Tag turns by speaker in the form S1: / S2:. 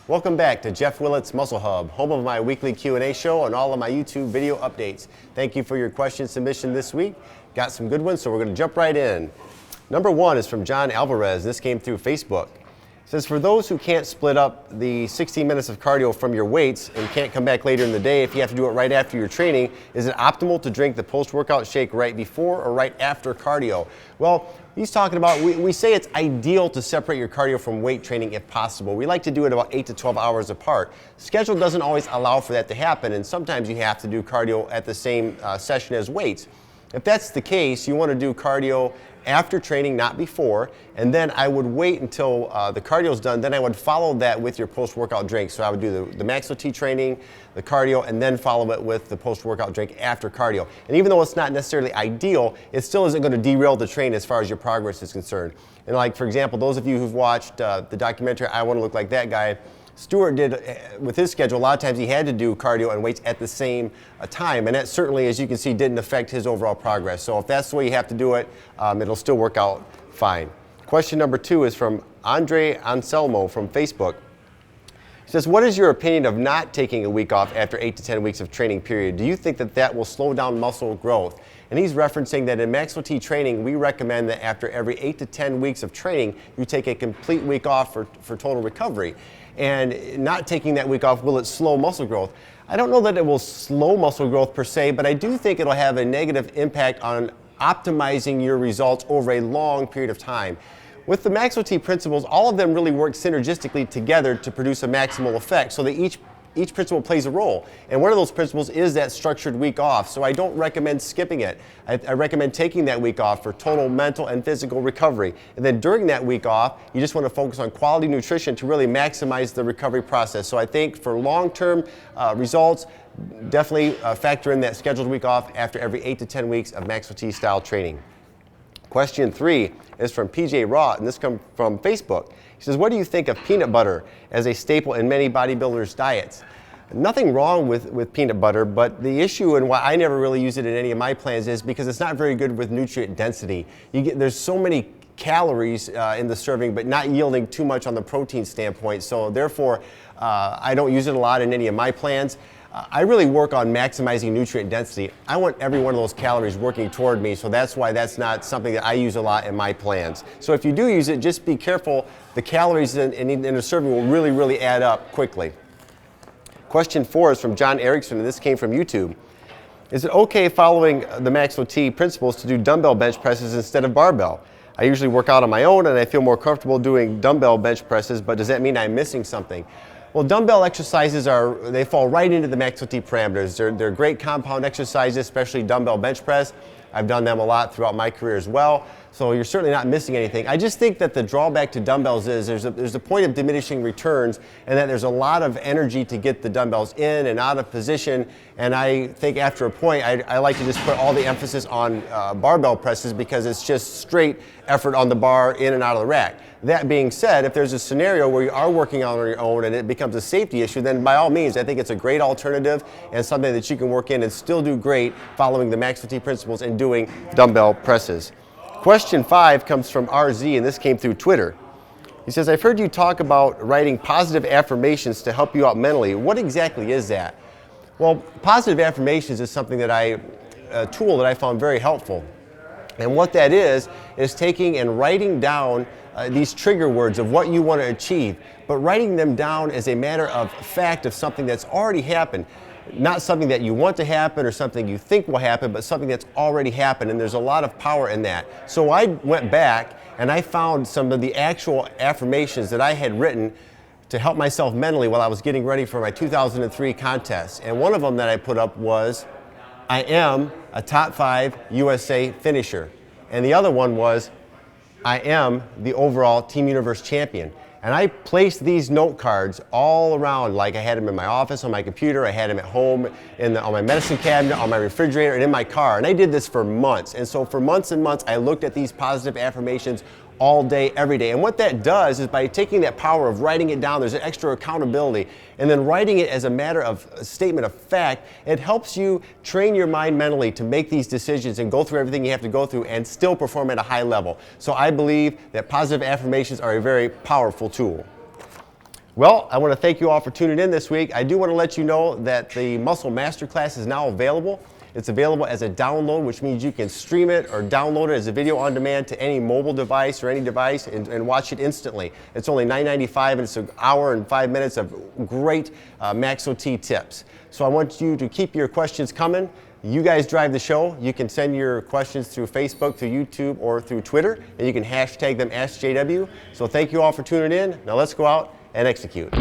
S1: Welcome back to Jeff Willett's Muscle Hub, home of my weekly Q&A show and all of my YouTube video updates. Thank you for your question submission this week. Got some good ones, so we're going to jump right in. Number one is from John Alvarez. This came through Facebook. It says, for those who can't split up the 16 minutes of cardio from your weights and can't come back later in the day if you have to do it right after your training, is it optimal to drink the post-workout shake right before or right after cardio? Well, he's talking about, we say it's ideal to separate your cardio from weight training if possible. We like to do it about 8 to 12 hours apart. Schedule doesn't always allow for that to happen, and sometimes you have to do cardio at the same session as weights. If that's the case, you want to do cardio after training, not before, and then I would wait until the cardio's done, then I would follow that with your post-workout drink. So I would do the Max OT training, the cardio, and then follow it with the post-workout drink after cardio. And even though it's not necessarily ideal, it still isn't going to derail the train as far as your progress is concerned. And like, for example, those of you who've watched the documentary, I Want to Look Like That Guy, Stuart did, with his schedule, a lot of times he had to do cardio and weights at the same time, and that certainly, as you can see, didn't affect his overall progress. So if that's the way you have to do it, it'll still work out fine. Question number two is from Andre Anselmo from Facebook. He says, what is your opinion of not taking a week off after 8 to 10 weeks of training period? Do you think that that will slow down muscle growth? And he's referencing that in Max OT training, we recommend that after every 8 to 10 weeks of training, you take a complete week off for total recovery. And not taking that week off, will it slow muscle growth? I don't know that it will slow muscle growth per se, but I do think it'll have a negative impact on optimizing your results over a long period of time. With the Max OT principles, all of them really work synergistically together to produce a maximal effect, so that each principle plays a role. And one of those principles is that structured week off, so I don't recommend skipping it. I recommend taking that week off for total mental and physical recovery. And then during that week off, you just want to focus on quality nutrition to really maximize the recovery process. So I think for long-term results, definitely factor in that scheduled week off after every 8 to 10 weeks of Max OT style training. Question three is from PJ Raw, and this comes from Facebook. He says, what do you think of peanut butter as a staple in many bodybuilders' diets? Nothing wrong with peanut butter, but the issue and why I never really use it in any of my plans is because it's not very good with nutrient density. There's so many calories in the serving, but not yielding too much on the protein standpoint. So therefore, I don't use it a lot in any of my plans. I really work on maximizing nutrient density. I want every one of those calories working toward me, so that's why that's not something that I use a lot in my plans. So if you do use it, just be careful. The calories in a serving will really add up quickly. Question four is from John Erickson, and this came from YouTube. Is it okay following the Max OT principles to do dumbbell bench presses instead of barbell? I usually work out on my own and I feel more comfortable doing dumbbell bench presses, but does that mean I'm missing something? Well, dumbbell exercises they fall right into the Max OT parameters. They're great compound exercises, especially dumbbell bench press. I've done them a lot throughout my career as well, so you're certainly not missing anything. I just think that the drawback to dumbbells is there's a point of diminishing returns, and that there's a lot of energy to get the dumbbells in and out of position, and I think after a point, I like to just put all the emphasis on barbell presses because it's just straight effort on the bar in and out of the rack. That being said, if there's a scenario where you are working out on your own and it becomes a safety issue, then by all means, I think it's a great alternative and something that you can work in and still do great following the Max OT principles and doing dumbbell presses. Question five comes from RZ, and this came through Twitter. He says, I've heard you talk about writing positive affirmations to help you out mentally. What exactly is that? Well, positive affirmations is something that a tool that I found very helpful. And what that is taking and writing down these trigger words of what you want to achieve, but writing them down as a matter of fact of something that's already happened. Not something that you want to happen or something you think will happen, but something that's already happened, and there's a lot of power in that. So I went back and I found some of the actual affirmations that I had written to help myself mentally while I was getting ready for my 2003 contest. And one of them that I put up was, I am a top 5 USA finisher. And the other one was, I am the overall Team Universe champion. And I placed these note cards all around, like I had them in my office, on my computer, I had them at home, on my medicine cabinet, on my refrigerator, and in my car. And I did this for months. And so for months and months, I looked at these positive affirmations all day, every day. And what that does is by taking that power of writing it down, there's an extra accountability, and then writing it as a matter of a statement of fact, it helps you train your mind mentally to make these decisions and go through everything you have to go through and still perform at a high level. So I believe that positive affirmations are a very powerful tool. Well, I want to thank you all for tuning in this week. I do want to let you know that the Muscle Masterclass is now available. It's available as a download, which means you can stream it or download it as a video on demand to any mobile device or any device and watch it instantly. It's only $9.95 and it's an hour and 5 minutes of great Max OT tips. So I want you to keep your questions coming. You guys drive the show. You can send your questions through Facebook, through YouTube, or through Twitter, and you can hashtag them AskJW. So thank you all for tuning in. Now let's go out and execute.